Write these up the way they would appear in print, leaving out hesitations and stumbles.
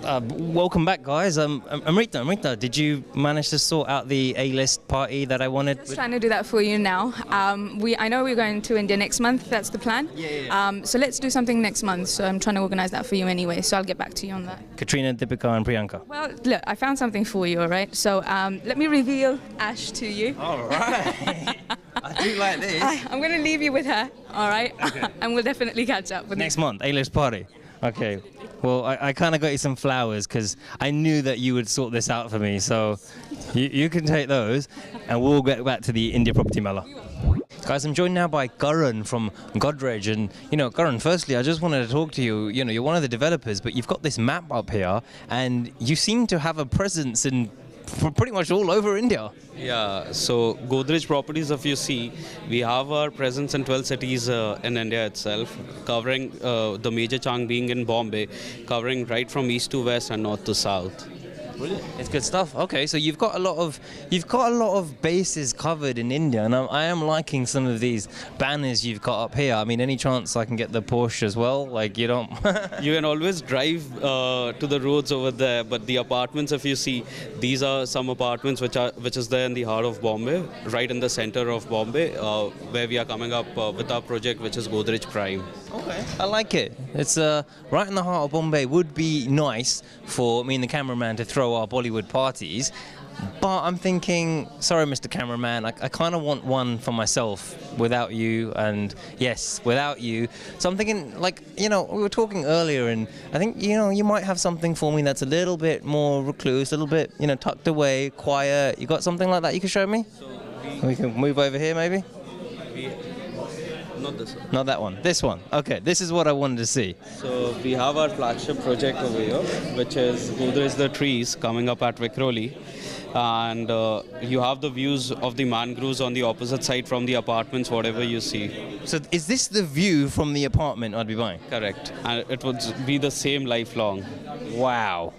Welcome back, guys. Amrita, did you manage to sort out the A-list party that I wanted? Just trying to do that for you now. I know we're going to India next month. That's the plan. Yeah. So let's do something next month. So I'm trying to organise that for you anyway. So I'll get back to you on that. Katrina, Deepika, and Priyanka. Well, look, I found something for you. All right. So let me reveal Ash to you. All right. I do like this. I'm going to leave you with her. All right. Okay. And we'll definitely catch up with Next month, A-list party. Okay. Well, I kind of got you some flowers because I knew that you would sort this out for me. So you can take those and we'll get back to the India Property Mela. Guys, I'm joined now by Karan from Godrej. And, Karan, firstly, I just wanted to talk to you. You're one of the developers, but you've got this map up here and you seem to have a presence in pretty much all over India. Yeah, so Godrej Properties, if you see, we have our presence in 12 cities in India itself, covering the major chunk being in Bombay, covering right from east to west and north to south. Brilliant. It's good stuff. Okay, so you've got a lot of bases covered in India, and I am liking some of these banners you've got up here. I mean, any chance I can get the Porsche as well? Like, you don't. You can always drive to the roads over there, but the apartments, if you see, these are some apartments which is there in the heart of Bombay, right in the center of Bombay, where we are coming up with our project, which is Godrej Prime. Okay, I like it. It's right in the heart of Bombay. Would be nice for me and the cameraman to throw our Bollywood parties, but I'm thinking, sorry, Mr. Cameraman, I kind of want one for myself without you, and yes, without you. So I'm thinking, like, we were talking earlier, and I think, you might have something for me that's a little bit more recluse, a little bit, tucked away, quiet. You got something like that you can show me? So we can move over here, maybe? Not this one. Not that one. This one. Okay, this is what I wanted to see. So we have our flagship project over here, which is Godrej The Trees, coming up at Vikhroli. And you have the views of the mangroves on the opposite side from the apartments, whatever you see. So is this the view from the apartment I'd be buying? Correct. And it would be the same lifelong. Wow.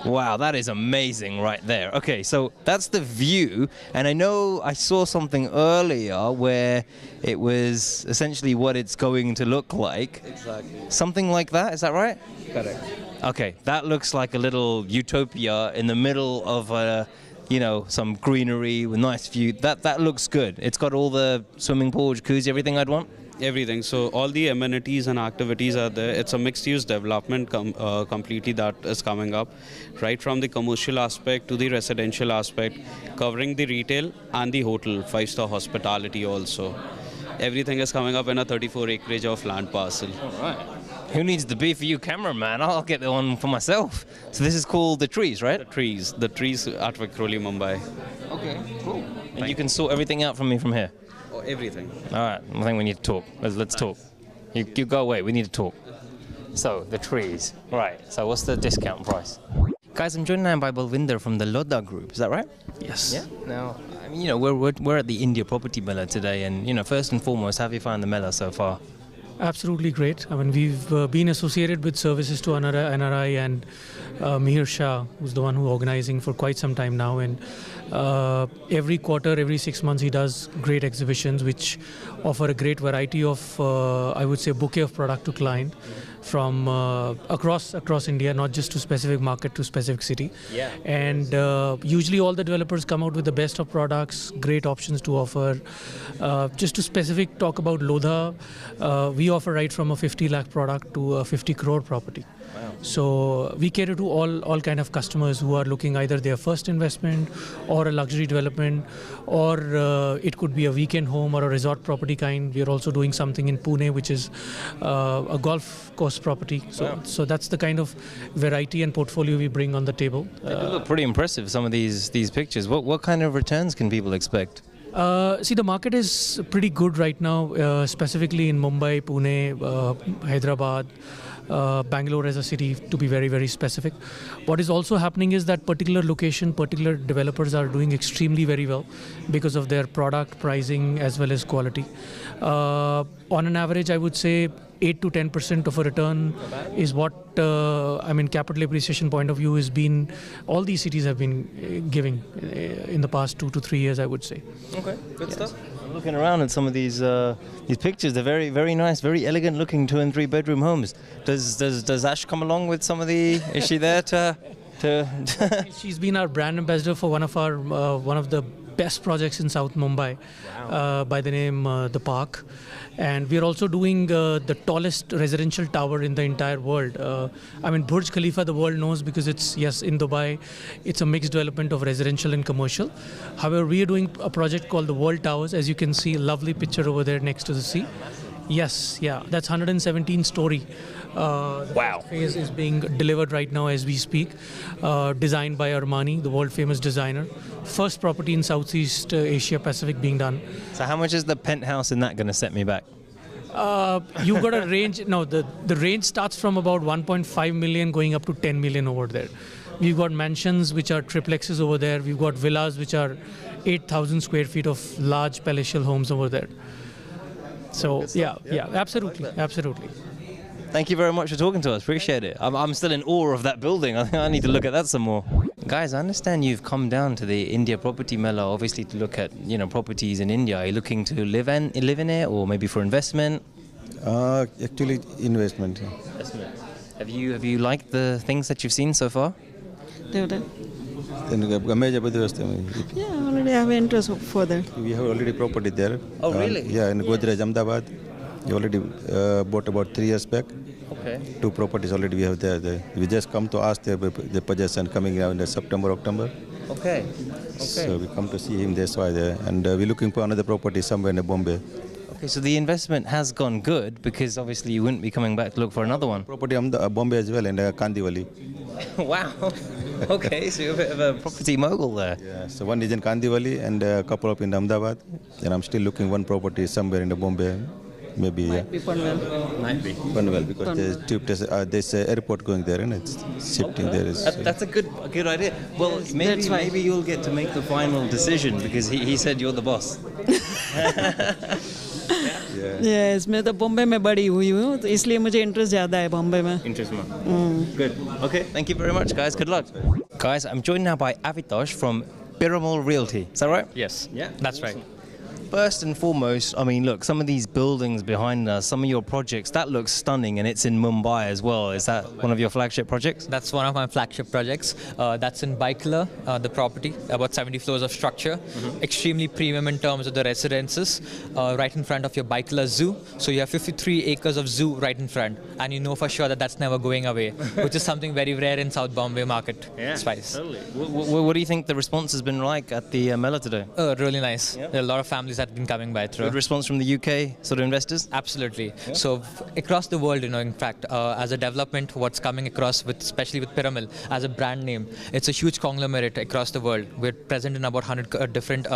Wow, that is amazing right there. Okay, so that's the view, and I know I saw something earlier where it was essentially what it's going to look like. Exactly. Something like that, is that right? Correct. Okay, that looks like a little utopia in the middle of some greenery with nice view. That looks good. It's got all the swimming pool, jacuzzi, everything I'd want. Everything. So all the amenities and activities are there. It's a mixed-use development completely that is coming up, right from the commercial aspect to the residential aspect, covering the retail and the hotel, 5-star hospitality also. Everything is coming up in a 34 acreage of land parcel. All right. Who needs the B for you, cameraman? I'll get the one for myself. So this is called The Trees, right? The trees at Vikhroli, Mumbai. Okay, cool. And you can sort everything out from me from here? Everything. All right, I think we need to talk. Let's talk. You go away, we need to talk. So, The Trees. Right, so what's the discount price? Guys, I'm joined now by Balvinder from the Lodha Group, is that right? Yes. Yeah. Now, I mean, we're at the India Property Mela today, and, first and foremost, how have you found the Mela so far? Absolutely great. I mean, we've been associated with services to NRI and Mihir Shah, who's the one who's organizing for quite some time now. And every quarter, every 6 months, he does great exhibitions which offer a great variety of, I would say, bouquet of product to client from across India, not just to specific market, to specific city. Yeah. And usually all the developers come out with the best of products, great options to offer. Just to talk about Lodha, we offer right from a 50 lakh product to a 50 crore property. Wow. So we cater to all kind of customers who are looking either their first investment or a luxury development, or it could be a weekend home or a resort property kind. We are also doing something in Pune, which is a golf course property. So that's the kind of variety and portfolio we bring on the table. They do look pretty impressive, some of these pictures. What kind of returns can people expect? See, the market is pretty good right now, specifically in Mumbai, Pune, Hyderabad, Bangalore as a city, to be very, very specific. What is also happening is that particular location, particular developers are doing extremely very well because of their product pricing as well as quality. On an average, I would say 8 to 10% of a return is what, capital appreciation point of view has been, all these cities have been giving in the past 2 to 3 years, I would say. Okay, good stuff. I'm looking around at some of these pictures. They're very, very nice, very elegant looking 2 and 3 bedroom homes. Does Ash come along with some of the, is she there to She's been our brand ambassador for one of the best projects in South Mumbai. Wow. By the name The Park. And we're also doing the tallest residential tower in the entire world. Burj Khalifa, the world knows because it's, yes, in Dubai, it's a mixed development of residential and commercial. However, we are doing a project called the World Towers. As you can see, a lovely picture over there next to the sea. Yes, yeah, that's 117 story. Wow. Phase is being delivered right now as we speak. Designed by Armani, the world famous designer. First property in Southeast Asia Pacific being done. So how much is the penthouse in that going to set me back? You've got a range. No, the range starts from about 1.5 million going up to 10 million over there. We've got mansions which are triplexes over there. We've got villas which are 8,000 square feet of large palatial homes over there. So yeah, absolutely. Thank you very much for talking to us. Appreciate it. I'm still in awe of that building. I think I need to look at that some more. Guys, I understand you've come down to the India Property Mela, obviously to look at properties in India. Are you looking to live in it, or maybe for investment? Actually, investment. Investment. Have you liked the things that you've seen so far? Yeah, already have interest for that. We have already property there. Oh, really? Yeah, in Godrej, Ahmedabad. We already bought about 3 years back. Okay. 2 properties already we have there. We just come to ask the possession coming out in the September, October. Okay. So we come to see him, that's why there. And we're looking for another property somewhere in Bombay. Okay, so the investment has gone good because obviously you wouldn't be coming back to look for another one. Property in Bombay as well, and Kandivali. Wow. Okay, so you're a bit of a property mogul there. Yeah, so one is in Kandivali and a couple up in Ahmedabad. And I'm still looking one property somewhere in the Bombay. Maybe, Might be Panvel. Might be. Panvel, because there's an airport going there and it's shifting there. That's a good idea. Well, maybe you'll get to make the final decision because he said you're the boss. Yes, मैं तो बॉम्बे में बड़ी हुई हूँ तो इसलिए मुझे interest ज़्यादा है बॉम्बे में. Interest Good. Okay, thank you very much, guys. Good luck. Guys, I'm joined now by Avitosh from Piramal Realty. Is that right? Yes. Yeah. That's right. First and foremost, look, some of these buildings behind us, some of your projects, that looks stunning, and it's in Mumbai as well. Is that one of your flagship projects? That's one of my flagship projects. That's in Baikala, the property, about 70 floors of structure. Extremely premium in terms of the residences, right in front of your Baikala Zoo. So you have 53 acres of zoo right in front, and you know for sure that that's never going away, which is something very rare in South Bombay market. Yeah, space. Totally. What do you think the response has been like at the Mela today? Really nice. Yeah. There are a lot of families that have been coming by through. Good response from the UK sort of investors? Absolutely. Yeah. So across the world, in fact, as a development, what's coming across, especially with Piramal as a brand name, it's a huge conglomerate across the world. We're present in about 100 different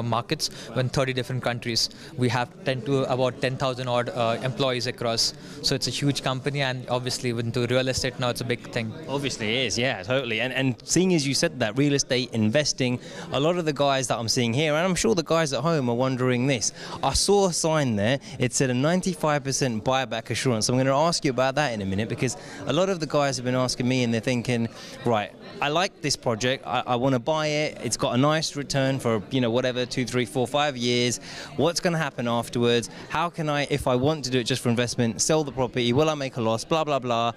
markets in 30 different countries. We have about 10,000 odd employees across. So it's a huge company, and obviously into real estate now, it's a big thing. Obviously it is, yeah, totally. And seeing as you said that, real estate investing, a lot of the guys that I'm seeing here, and I'm sure the guys at home are wondering this. I saw a sign there, it said a 95% buyback assurance. I'm going to ask you about that in a minute, because a lot of the guys have been asking me and they're thinking, right, I like this project, I want to buy it, it's got a nice return for, whatever, 2, 3, 4, 5 years. What's going to happen afterwards? How can I, if I want to do it just for investment, sell the property? Will I make a loss? Blah, blah, blah.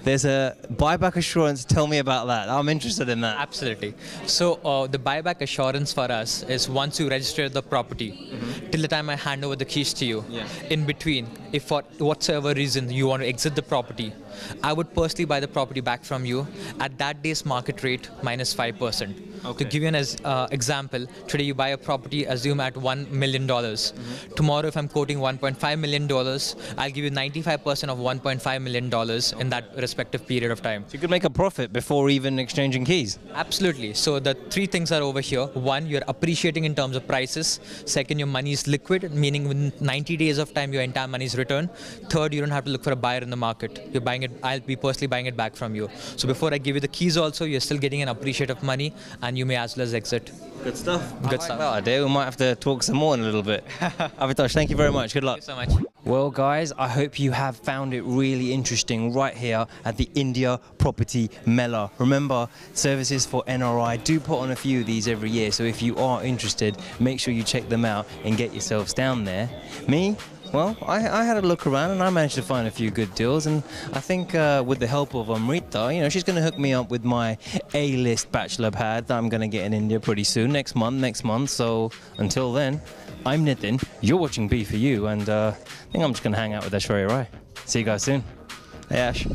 There's a buyback assurance. Tell me about that. I'm interested in that. Absolutely. So the buyback assurance for us is once you register the property, till the time I hand over the keys to you, in between, if for whatsoever reason you want to exit the property, I would personally buy the property back from you at that day's market rate minus 5%. Okay. To give you an example, today you buy a property, assume at $1 million. Tomorrow, if I'm quoting $1.5 million, I'll give you 95% of $1.5 million in that respective period of time. So you could make a profit before even exchanging keys? Absolutely. So the 3 things are over here. 1, you're appreciating in terms of prices. 2nd, your money is liquid, meaning within 90 days of time, your entire money is returned. 3rd, you don't have to look for a buyer in the market. You're buying it. I'll be personally buying it back from you. So before I give you the keys also, you're still getting an appreciative money, and you may as well as exit. Good stuff. Good stuff. That idea. We might have to talk some more in a little bit. Avitosh, thank you very much. Good luck. Thank you so much. Well, guys, I hope you have found it really interesting right here at the India Property Mela. Remember, services for NRI do put on a few of these every year, so if you are interested, make sure you check them out and get yourselves down there. Me? Well, I had a look around and I managed to find a few good deals, and I think with the help of Amrita, you know, she's going to hook me up with my A-list bachelor pad that I'm going to get in India pretty soon, next month. So until then, I'm Nitin, you're watching B4U, and I think I'm just going to hang out with Aishwarya Rai. See you guys soon. Hey Ash.